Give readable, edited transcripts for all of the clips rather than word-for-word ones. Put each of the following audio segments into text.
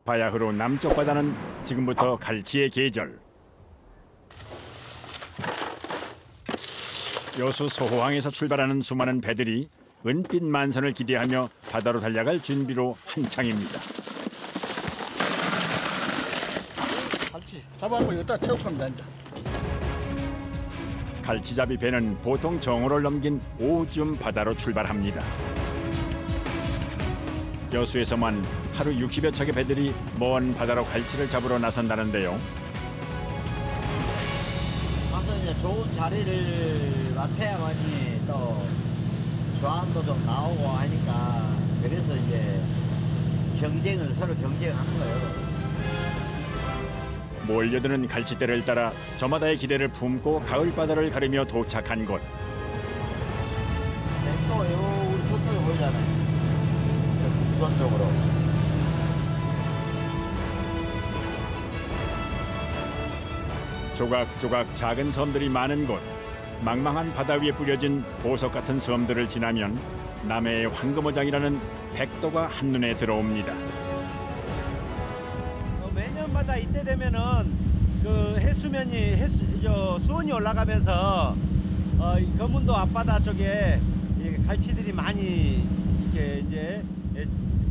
바야흐로 남쪽 바다는 지금부터 갈치의 계절. 여수 소호항에서 출발하는 수많은 배들이 은빛 만선을 기대하며 바다로 달려갈 준비로 한창입니다. 갈치 잡아갖고 여기다 채울 겁니다. 이제. 갈치잡이 배는 보통 정오를 넘긴 오후쯤 바다로 출발합니다. 여수에서만 하루 60여 척의 배들이 먼 바다로 갈치를 잡으러 나선다는데요. 가서 이제 좋은 자리를 맡아야만이 또 조항도 좀 나오고 하니까 그래서 이제 서로 경쟁하는 거예요. 몰려드는 갈치대를 따라 저마다의 기대를 품고 가을 바다를 가르며 도착한 곳. 또 우리 저쪽에 보이잖아요. 북선 쪽으로. 조각조각 작은 섬들이 많은 곳. 망망한 바다 위에 뿌려진 보석 같은 섬들을 지나면 남해의 황금어장이라는 백도가 한눈에 들어옵니다. 매년마다 이때 되면은 그 해수면이 수온이 올라가면서 이 검문도 앞바다 쪽에 갈치들이 많이 이렇게 이제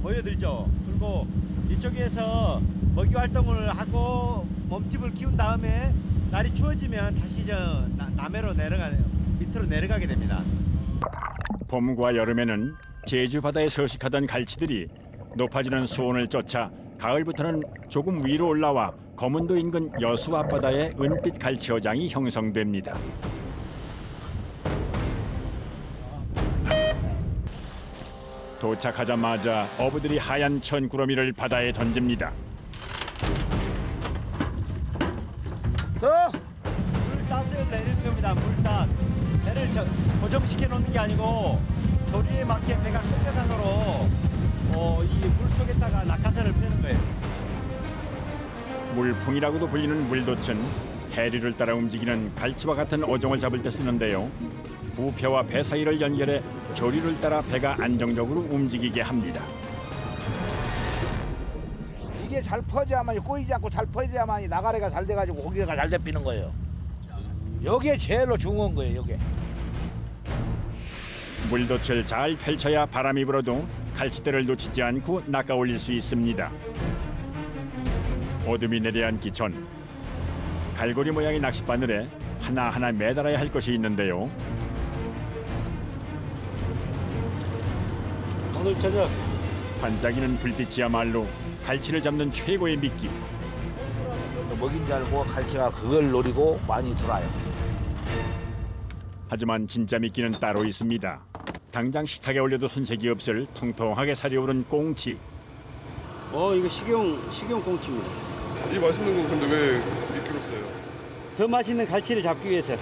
모여들죠. 그리고 이쪽에서 먹이 활동을 하고 몸집을 키운 다음에 날이 추워지면 다시 남해로 밑으로 내려가게 됩니다. 봄과 여름에는 제주 바다에 서식하던 갈치들이 높아지는 수온을 쫓아 가을부터는 조금 위로 올라와 검문도 인근 여수 앞바다에 은빛 갈치어장이 형성됩니다. 도착하자마자 어부들이 하얀 천꾸러미를 바다에 던집니다. 물따스를 내리는 겁니다. 물따. 배를 고정시켜 놓는 게 아니고 조리에 맞게 배가 쏠려가도록 이 물속에다가 낙하산을 펴는 거예요. 물풍이라고도 불리는 물돛은 해류를 따라 움직이는 갈치와 같은 어종을 잡을 때 쓰는데요. 부표와 배 사이를 연결해 조류를 따라 배가 안정적으로 움직이게 합니다. 이게 잘 퍼져야만이 꼬이지 않고 잘 퍼져야만이 나가래가 잘 돼가지고 고기가 잘 잡히는 거예요. 여기에 제일로 중요한 거예요. 여기. 물돛을 잘 펼쳐야 바람이 불어도 갈치대를 놓치지 않고 낚아 올릴 수 있습니다. 어둠이 내려앉기 전 갈고리 모양의 낚싯바늘에 하나하나 매달아야 할 것이 있는데요. 오늘 저녁 반짝이는 불빛이야말로 갈치를 잡는 최고의 미끼. 먹인 줄 알고 갈치가 그걸 노리고 많이 들어와요. 하지만 진짜 미끼는 따로 있습니다. 당장 식탁에 올려도 손색이 없을 통통하게 살이 오른 꽁치. 이거 식용 꽁치입니다. 이 맛있는 건 근데 왜 미끼로 써요? 더 맛있는 갈치를 잡기 위해서.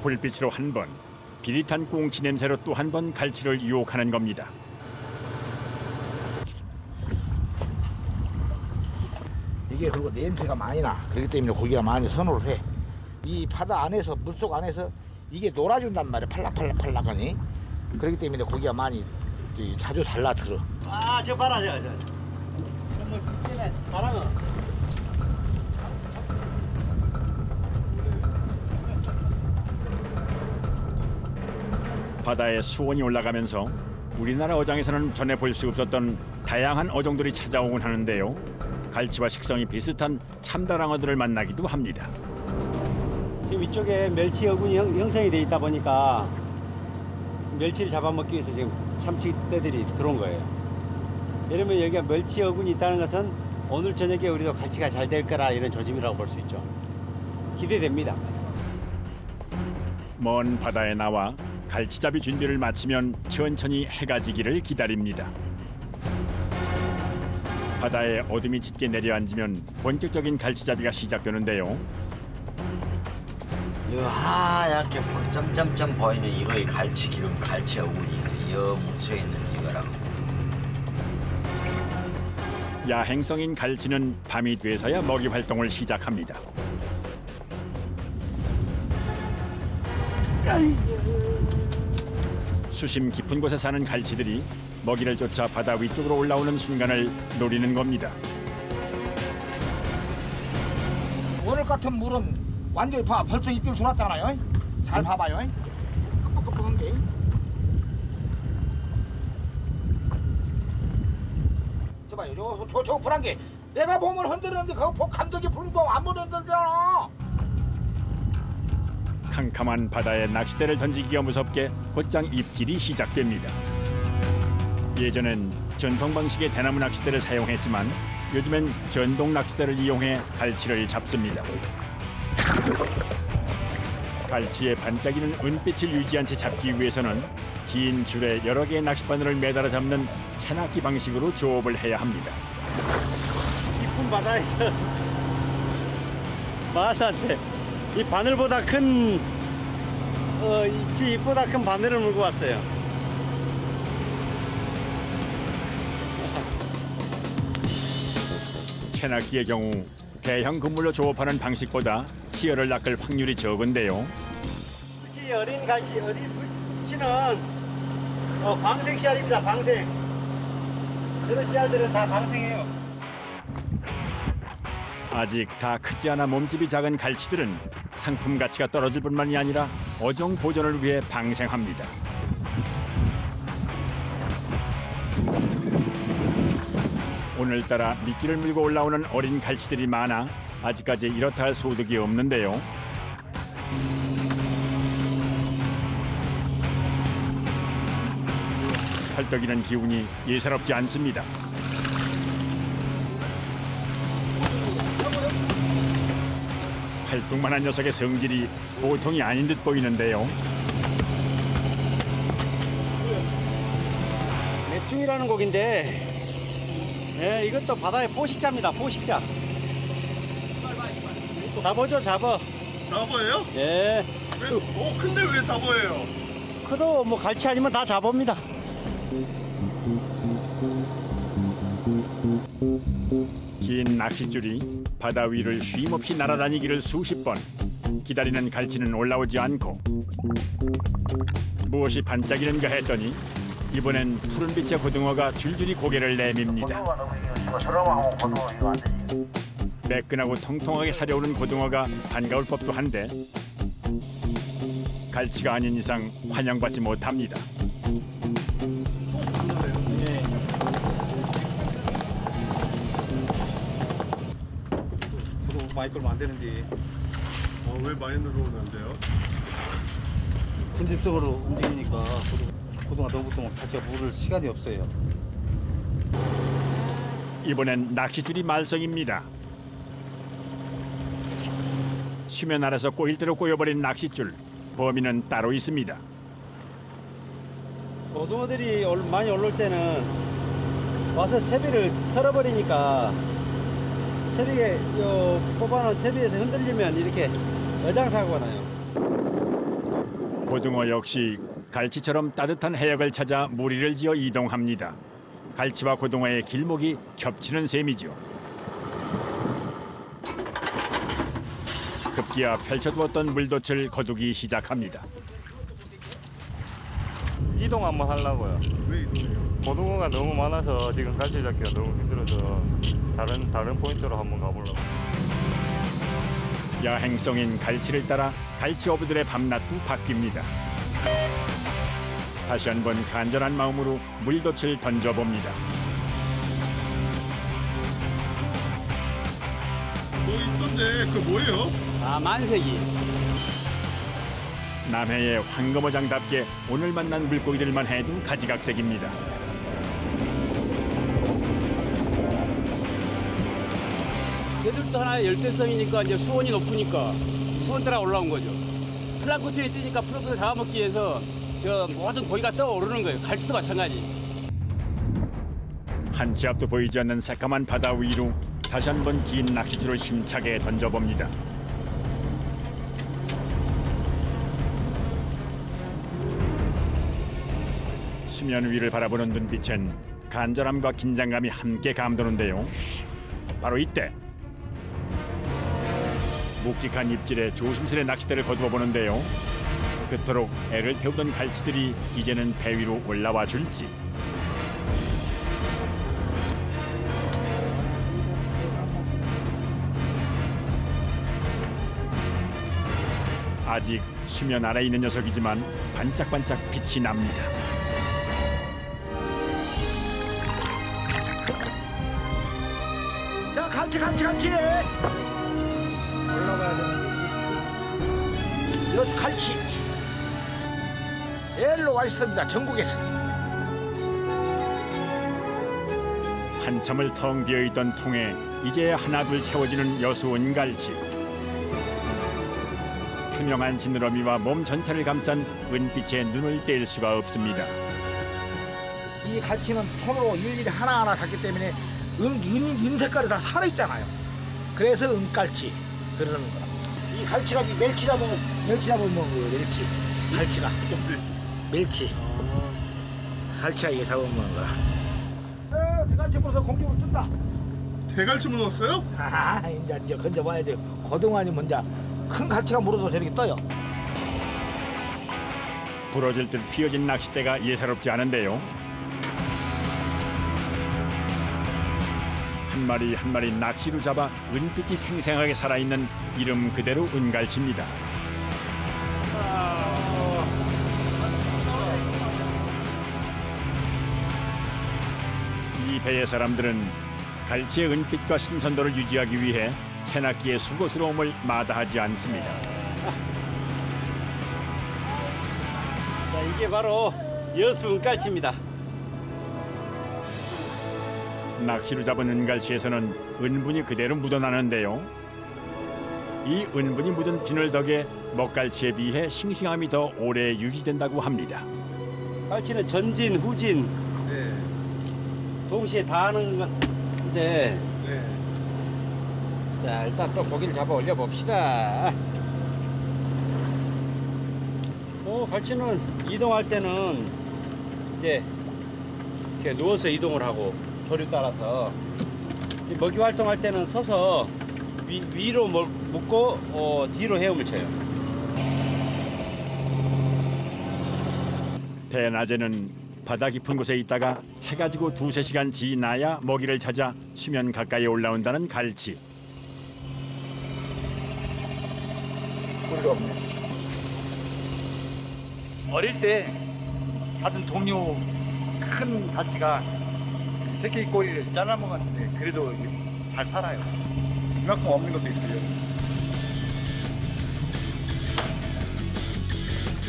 불빛으로 한 번, 비릿한 꽁치 냄새로 또 한 번 갈치를 유혹하는 겁니다. 이게 그리고 냄새가 많이 나. 그렇기 때문에 고기가 많이 선호를 해. 이 바다 안에서 물속 안에서 이게 놀아준단 말이야. 팔락팔락하니. 그렇기 때문에 고기가 많이 자주 달라들어. 저 봐라 저. 정말 그때는 바람은. 바다의 수온이 올라가면서 우리나라 어장에서는 전에 볼 수 없었던 다양한 어종들이 찾아오곤 하는데요. 갈치와 식성이 비슷한 참다랑어들을 만나기도 합니다. 지금 이쪽에 멸치 어군이 형성이 돼 있다 보니까 멸치를 잡아먹기 위해서 지금 참치떼들이 들어온 거예요. 이러면 여기가 멸치 어군이 있다는 것은 오늘 저녁에 우리도 갈치가 잘 될 거라 이런 조짐이라고 볼 수 있죠. 기대됩니다. 먼 바다에 나와 갈치잡이 준비를 마치면 천천히 해가 지기를 기다립니다. 바다에 어둠이 짙게 내려앉으면 본격적인 갈치잡이가 시작되는데요. 이 하얗게 점점점 보이는 이거의 갈치 기름 갈치 어군이에요. 이 뭉쳐 있는 이거라고. 야행성인 갈치는 밤이 돼서야 먹이 활동을 시작합니다. 수심 깊은 곳에 사는 갈치들이 먹이를 쫓아 바다 위쪽으로 올라오는 순간을 노리는 겁니다. 오늘 같은 물은 완전히 벌써 입질 들어왔잖아요. 잘 봐봐요. 끄덕끄덕한 게. 저 봐요. 저 불안 게. 내가 보면 흔들리는데 그거 감독이 불고 아무도 흔들잖아. 캄캄한 바다에 낚싯대를 던지기가 무섭게 곧장 입질이 시작됩니다. 예전엔 전통 방식의 대나무 낚싯대를 사용했지만 요즘엔 전동 낚싯대를 이용해 갈치를 잡습니다. 갈치의 반짝이는 은빛을 유지한 채 잡기 위해서는 긴 줄에 여러 개의 낚싯바늘을 매달아 잡는 채낚기 방식으로 조업을 해야 합니다. 깊은 바다에서 말도 안 돼. 이 바늘보다 큰 입보다 큰 바늘을 물고 왔어요. 채낚기의 경우 대형 그물로 조업하는 방식보다 치어를 낚을 확률이 적은데요. 불치 어린 갈치, 어린 불치는 방생 씨알입니다. 방생. 저런 씨알들은 다 방생해요. 아직 다 크지 않아 몸집이 작은 갈치들은 상품 가치가 떨어질 뿐만이 아니라 어종 보존을 위해 방생합니다. 오늘따라 미끼를 물고 올라오는 어린 갈치들이 많아 아직까지 이렇다 할 소득이 없는데요. 헐떡이는 기운이 예사롭지 않습니다. 활동만한 녀석의 성질이 보통이 아닌 듯 보이는데요. 맵중이라는 고기인데 이것도 바다의 포식자입니다. 포식자. 잡어죠, 잡어. 잡어예요? 예. 근데 왜 잡어예요? 그도 뭐 갈치 아니면 다 잡어입니다. 긴 낚싯줄이 바다 위를 쉼없이 날아다니기를 수십 번. 기다리는 갈치는 올라오지 않고 무엇이 반짝이는가 했더니 이번엔 푸른빛의 고등어가 줄줄이 고개를 내밉니다. 매끈하고 통통하게 사려오는 고등어가 반가울 법도 한데 갈치가 아닌 이상 환영받지 못합니다. 저도 많이 끌면 안 되는데 왜 많이 들어오면 안 돼요? 군집성으로 움직이니까 고등어 너무 보통 자체가 물을 시간이 없어요. 이번엔 낚싯줄이 말썽입니다. 수면 아래서 꼬일 대로 꼬여버린 낚싯줄. 범인은 따로 있습니다. 고등어들이 많이 올라올 때는 와서 채비를 털어버리니까 채비에 뽑아놓은 채비에서 흔들리면 이렇게 여장사고가 나요. 고등어 역시 갈치처럼 따뜻한 해역을 찾아 무리를 지어 이동합니다. 갈치와 고등어의 길목이 겹치는 셈이죠. 급기야 펼쳐두었던 물돛을 거두기 시작합니다. 이동 한번 하려고요. 왜 이동해요? 고등어가 너무 많아서 지금 갈치 잡기가 너무 힘들어서 다른 포인트로 한번 가보려고. 야행성인 갈치를 따라 갈치 어부들의 밤낮도 바뀝니다. 다시 한번 간절한 마음으로 물돛을 던져봅니다. 뭐 있던데 그 뭐예요? 아, 만세기. 남해의 황금어장답게 오늘 만난 물고기들만 해도 가지각색입니다. 얘들도 하나의 열대성이니까 이제 수온이 높으니까 수온 따라 올라온 거죠. 플랑크톤이 뜨니까 플랑크톤을 잡아먹기 위해서 저 모든 고기가 떠오르는 거예요. 갈치도 마찬가지. 한 치 앞도 보이지 않는 새까만 바다 위로 다시 한번 긴 낚싯줄을 힘차게 던져봅니다. 수면 위를 바라보는 눈빛엔 간절함과 긴장감이 함께 감도는데요. 바로 이때 묵직한 입질에 조심스레 낚싯대를 거두어 보는데요. 그토록 애를 태우던 갈치들이 이제는 배 위로 올라와 줄지. 아직 수면 아래 있는 녀석이지만 반짝반짝 빛이 납니다. 자, 갈치. 올라가야 되는데. 여수 갈치. 제일로 맛있습니다. 전국에서. 한참을 텅 비어있던 통에 이제야 하나둘 채워지는 여수 은갈치. 투명한 지느러미와 몸 전체를 감싼 은빛에 눈을 뗄 수가 없습니다. 이 갈치는 손으로 일일이 하나하나 샀기 때문에 은 색깔이 다 살아있잖아요. 그래서 은갈치 그러는 거야. 이 갈치가 멸치 잡으면 먹는 거예요. 멸치. 갈치가. 멸치. 갈치가 이게 잡으면 먹는 거야. 대갈치 물어서 공중으로 뜬다. 대갈치 물었어요? 하하, 이제 건져봐야지. 고등 아니면 이제 큰 갈치가 물어도 저렇게 떠요. 부러질 듯 휘어진 낚싯대가 예사롭지 않은데요. 한 마리 한 마리 낚시로 잡아 은빛이 생생하게 살아있는 이름 그대로 은갈치입니다. 이 배의 사람들은 갈치의 은빛과 신선도를 유지하기 위해 채낚기의 수고스러움을 마다하지 않습니다. 자, 이게 바로 여수 은갈치입니다. 낚시로 잡은 은갈치에서는 은분이 그대로 묻어나는데요. 이 은분이 묻은 비늘 덕에 먹갈치에 비해 싱싱함이 더 오래 유지된다고 합니다. 갈치는 전진, 후진 네. 동시에 다 하는 건데, 네. 자, 일단 또 고기를 잡아 올려 봅시다. 갈치는 이동할 때는 이제 이렇게 누워서 이동을 하고 조류 따라서, 먹이 활동할 때는 서서 위로 묶고 뒤로 헤엄을 쳐요. 대낮에는 바다 깊은 곳에 있다가 해가 지고 2-3시간 지나야 먹이를 찾아 수면 가까이 올라온다는 갈치. 꿀이 없네. 어릴 때 같은 동료 큰 갈치가 새끼 꼬리를 잘라 먹었는데 그래도 잘 살아요. 이만큼 없는 것도 있어요.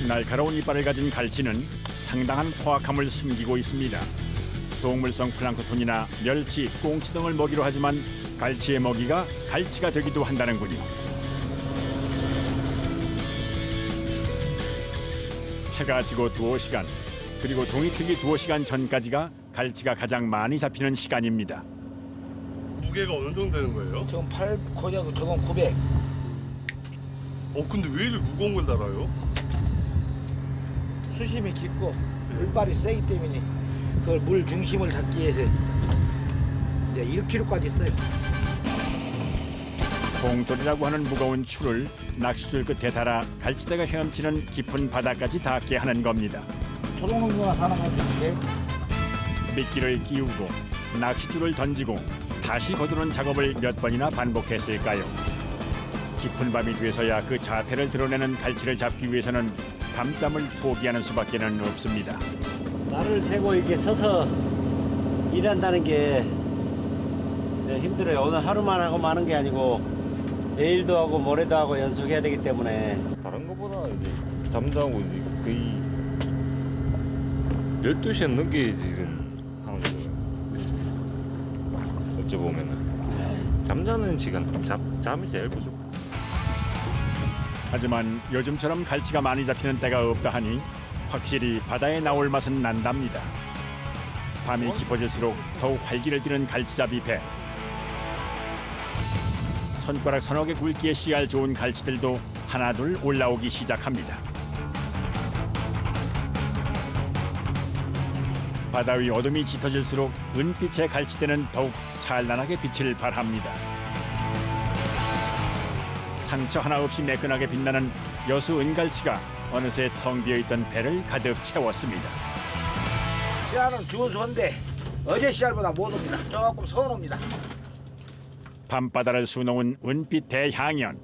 날카로운 이빨을 가진 갈치는 상당한 포악함을 숨기고 있습니다. 동물성 플랑크톤이나 멸치, 꽁치 등을 먹이로 하지만 갈치의 먹이가 갈치가 되기도 한다는군요. 해가 지고 2-5시간, 그리고 동이 트기 2-5시간 전까지가 갈치가 가장 많이 잡히는 시간입니다. 무게가 어느 정도 되는 거예요? 지금 8코냐고 저건 900. 근데 왜 이렇게 무거운 걸 달아요? 수심이 깊고 물발이 세기 때문에 그걸 물 중심을 잡기 위해서 이제 1kg까지 써요. 봉돌이라고 하는 무거운 추를 낚싯줄 끝에 달아 갈치대가 헤엄치는 깊은 바다까지 닿게 하는 겁니다. 초동농구가 살아가지고 이렇게 미끼를 끼우고 낚싯줄을 던지고 다시 거두는 작업을 몇 번이나 반복했을까요? 깊은 밤이 돼서야 그 자태를 드러내는 갈치를 잡기 위해서는 밤잠을 포기하는 수밖에는 없습니다. 날을 새고 이렇게 서서 일한다는 게 힘들어요. 오늘 하루만 하고 마는 게 아니고 내일도 하고 모레도 하고 연속해야 되기 때문에. 다른 것보다 이제 잠자고 이제 거의 12시간 넘게 지금 하는 거예요. 어찌 보면은 잠자는 시간, 잠이 제일 부족해요. 하지만 요즘처럼 갈치가 많이 잡히는 때가 없다 하니 확실히 바다에 나올 맛은 난답니다. 밤이 깊어질수록 더욱 활기를 띠는 갈치잡이 배. 손가락 서너 개 굵기에 씨알 좋은 갈치들도 하나둘 올라오기 시작합니다. 바다 위 어둠이 짙어질수록 은빛의 갈치대는 더욱 찬란하게 빛을 발합니다. 상처 하나 없이 매끈하게 빛나는 여수 은갈치가 어느새 텅 비어있던 배를 가득 채웠습니다. 씨알은 준수한데 어제 씨알보다 못 옵니다. 조금 서운합니다. 밤바다를 수놓은 은빛 대향연.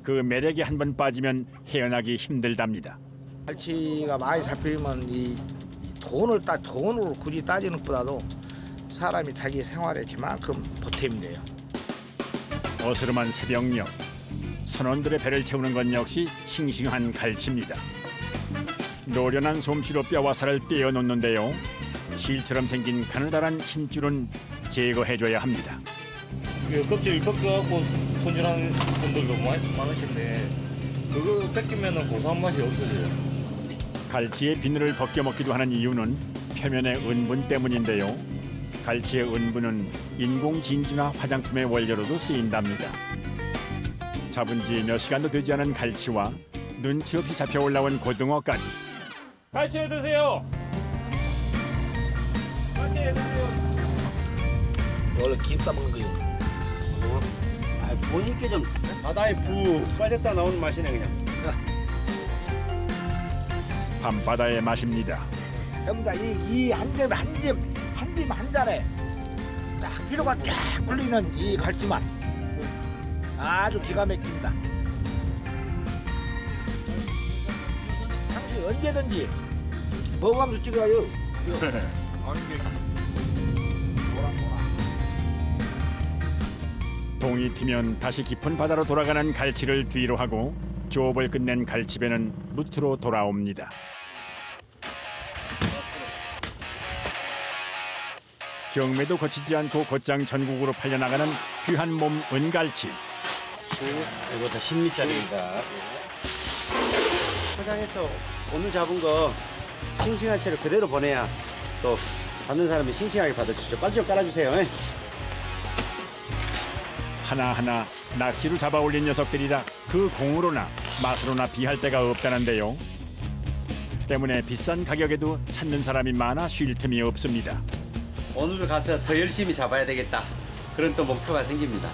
그 매력에 한 번 빠지면 헤어나기 힘들답니다. 갈치가 많이 잡히면 이 돈으로 굳이 따지는 것보다도 사람이 자기 생활에 그만큼 보탬이 돼요. 어스름한 새벽녘 선원들의 배를 채우는 건 역시 싱싱한 갈치입니다. 노련한 솜씨로 뼈와 살을 떼어 놓는데요. 실처럼 생긴 가느다란 힘줄은 제거해줘야 합니다. 껍질 벗겨갖고 손질하는 분들도 많으신데 그거 뺏기면 고소한 맛이 없어져요. 갈치의 비늘을 벗겨 먹기도 하는 이유는 표면의 은분 때문인데요. 갈치의 은분은 인공 진주나 화장품의 원료로도 쓰인답니다. 잡은 지 몇 시간도 되지 않은 갈치와 눈치 없이 잡혀 올라온 고등어까지. 갈치 드세요. 갈치 드세요. 원래 김 싸먹는 거예요. 보니까 좀 바다에 부 빠졌다 나오는 맛이네 그냥. 밤바다의 맛입니다. 전부 이한 점 한 잔에 딱 피로가 쫙 풀리는 이 갈치맛 아주 기가 막힙니다. 당신 언제든지 먹으면서 찍어요. 동이 트면 다시 깊은 바다로 돌아가는 갈치를 뒤로 하고 조업을 끝낸 갈치배는 무트로 돌아옵니다. 경매도 거치지 않고 곧장 전국으로 팔려나가는 귀한 몸 은갈치. 이거 다 10미짜리입니다. 포장해서 오늘 잡은 거 싱싱한 채로 그대로 보내야 또 받는 사람이 싱싱하게 받아주죠. 빨리 좀 깔아주세요. 하나하나 낚시로 잡아 올린 녀석들이라 그 공으로나 맛으로나 비할 데가 없다는데요. 때문에 비싼 가격에도 찾는 사람이 많아 쉴 틈이 없습니다. 오늘 가서 더 열심히 잡아야 되겠다. 그런 또 목표가 생깁니다.